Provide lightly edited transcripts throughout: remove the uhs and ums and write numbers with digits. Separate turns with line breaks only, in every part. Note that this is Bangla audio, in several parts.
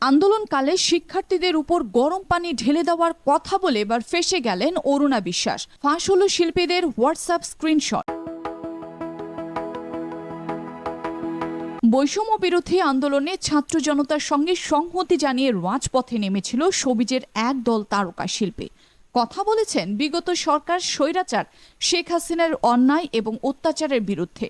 আন্দোলনকালে শিক্ষার্থীদের উপর গরম পানি ঢেলে দেওয়ার কথা বলে এবার ফেঁসে গেলেন অরুণা বিশ্বাস। ফাঁস হলো শিল্পীদের হোয়াটসঅ্যাপ স্ক্রিনশট। বৈষম্য বিরোধী আন্দোলনে ছাত্র জনতার সঙ্গে সংহতি জানিয়ে রাজপথে নেমেছিল সবিজের একদল তারকা শিল্পী। কথা বলেছেন বিগত সরকার স্বৈরাচার শেখ হাসিনার অন্যায় এবং অত্যাচারের বিরুদ্ধে।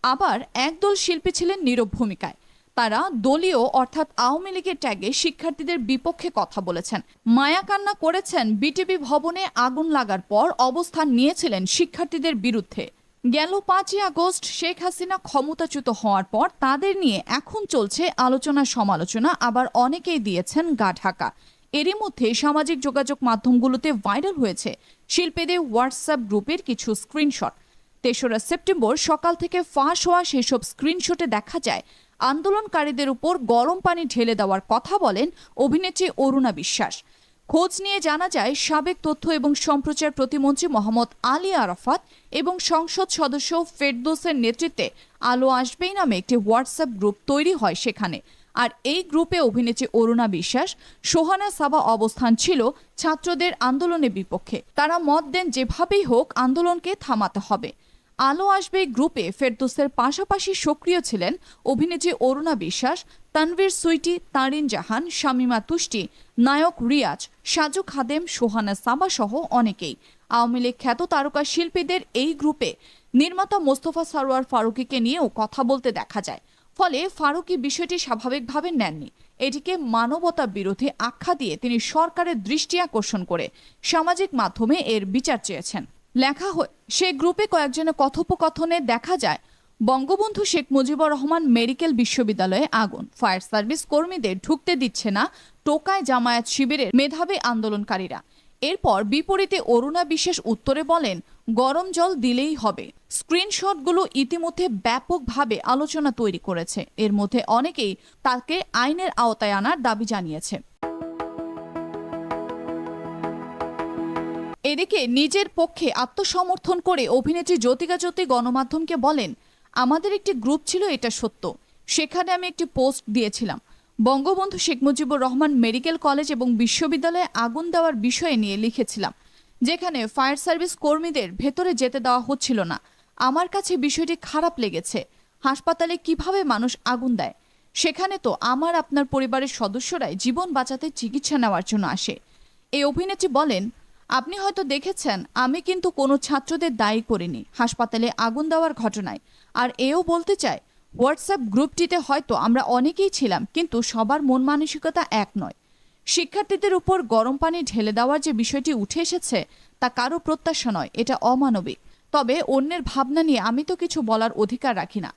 আবার একদল শিল্পী ছিলেন নীরব ভূমিকায়। তারা দলীয় অর্থাৎ আওয়ামী লীগের ট্যাগে শিক্ষার্থীদের বিপক্ষে কথা বলেছেন, মায়াকান্না করেছেন, বিটিভি ভবনে আগুন লাগার পর অবস্থান নিয়েছিলেন শিক্ষার্থীদের বিরুদ্ধে। গেল 5ই আগস্ট শেখ হাসিনা ক্ষমতাচ্যুত হওয়ার পর তাদের নিয়ে এখন চলছে আলোচনা সমালোচনা, আবার অনেকেই দিয়েছেন গা ঢাকা। এরই মধ্যে সামাজিক যোগাযোগ মাধ্যমগুলোতে ভাইরাল হয়েছে শিল্পীদের হোয়াটসঅ্যাপ গ্রুপের কিছু স্ক্রিনশট। 3রা সেপ্টেম্বর সকাল থেকে ফাঁস হওয়া সেসব স্ক্রিনশটে দেখা যায় আন্দোলনকারীদের উপর গরম পানি ঢেলে দেওয়ার কথা বলেন অভিনেত্রী অরুণা বিশ্বাস। খোঁজ নিয়ে জানা যায় সাবেক তথ্য এবং সম্প্রচার প্রতিমন্ত্রী মোহাম্মদ আলী আরাফাত এবং সংসদ সদস্য ফেরদৌসের নেতৃত্বে আলো আসবেই নামে একটি হোয়াটসঅ্যাপ গ্রুপ তৈরি হয় সেখানে। আর এই গ্রুপে অভিনেত্রী অরুণা বিশ্বাস, সোহানা সাবা অবস্থান ছিল ছাত্রদের আন্দোলনের বিপক্ষে। তারা মত দেন যেভাবেই হোক আন্দোলনকে থামাতে হবে। আলো আসবে গ্রুপে ফেরদৌসের পাশাপাশি সক্রিয় ছিলেন অভিনেত্রী অরুণা বিশ্বাস, তানভীর সুইটি, তারিন জাহান, শামিমা তুষ্টি, নায়ক রিয়াজ, সাজু খাদেম, সোহানা সাবা সহ অনেকেই। আওয়ামী লীগ খ্যাত তারকা শিল্পীদের এই গ্রুপে নির্মাতা মোস্তফা সরোয়ার ফারুকীকে নিয়েও কথা বলতে দেখা যায়। ফলে ফারুকী বিষয়টি স্বাভাবিকভাবে নেননি। এটিকে মানবতা বিরোধী আখ্যা দিয়ে তিনি সরকারের দৃষ্টি আকর্ষণ করে সামাজিক মাধ্যমে এর বিচার চেয়েছেন। লেখা হয়, সে গ্রুপে কয়েকজনের কথোপকথনে দেখা যায় বঙ্গবন্ধু শেখ মুজিবুর রহমান মেডিকেল বিশ্ববিদ্যালয়ে আগুন, ফায়ার সার্ভিস কর্মীদের ঢুকতে দিচ্ছে না টোকায় জামায়াত শিবিরের মেধাবী আন্দোলনকারীরা। এরপর বিপরীতে অরুণা বিশ্বাস উত্তরে বলেন, গরম জল দিলেই হবে। স্ক্রিনশটগুলো ইতিমধ্যে ব্যাপকভাবে আলোচনা তৈরি করেছে। এর মধ্যে অনেকেই তাকে আইনের আওতায় আনার দাবি জানিয়েছে। এদিকে নিজের পক্ষে আত্মসমর্থন করে অভিনেত্রী জ্যোতিকা জ্যোতি গণমাধ্যমকে বলেন, আমাদের একটি গ্রুপ ছিল, এটা সত্য। সেখানে আমি একটি পোস্ট দিয়েছিলাম বঙ্গবন্ধু শেখ মুজিবুর রহমান মেডিকেল কলেজ এবং বিশ্ববিদ্যালয়ে আগুন দেওয়ার বিষয়ে নিয়ে লিখেছিলাম, যেখানে ফায়ার সার্ভিস কর্মীদের ভেতরে যেতে দেওয়া হচ্ছিল না। আমার কাছে বিষয়টি খারাপ লেগেছে। হাসপাতালে কিভাবে মানুষ আগুন দেয়, সেখানে তো আমার আপনার পরিবারের সদস্যরাই জীবন বাঁচাতে চিকিৎসা নেওয়ার জন্য আসে। এই অভিনেত্রী বলেন, আপনি হয়তো দেখেছেন আমি কিন্তু কোনো ছাত্রদের দায়ী করিনি হাসপাতালে আগুন দেওয়ার ঘটনায়। আর এও বলতে চাই, হোয়াটসঅ্যাপ গ্রুপটিতে হয়তো আমরা অনেকেই ছিলাম, কিন্তু সবার মন মানসিকতা এক নয়। শিক্ষার্থীদের উপর গরম পানি ঢেলে দেওয়ার যে বিষয়টি উঠে এসেছে তা কারো প্রত্যাশা নয়, এটা অমানবিক। তবে অন্যের ভাবনা নিয়ে আমি তো কিছু বলার অধিকার রাখি না।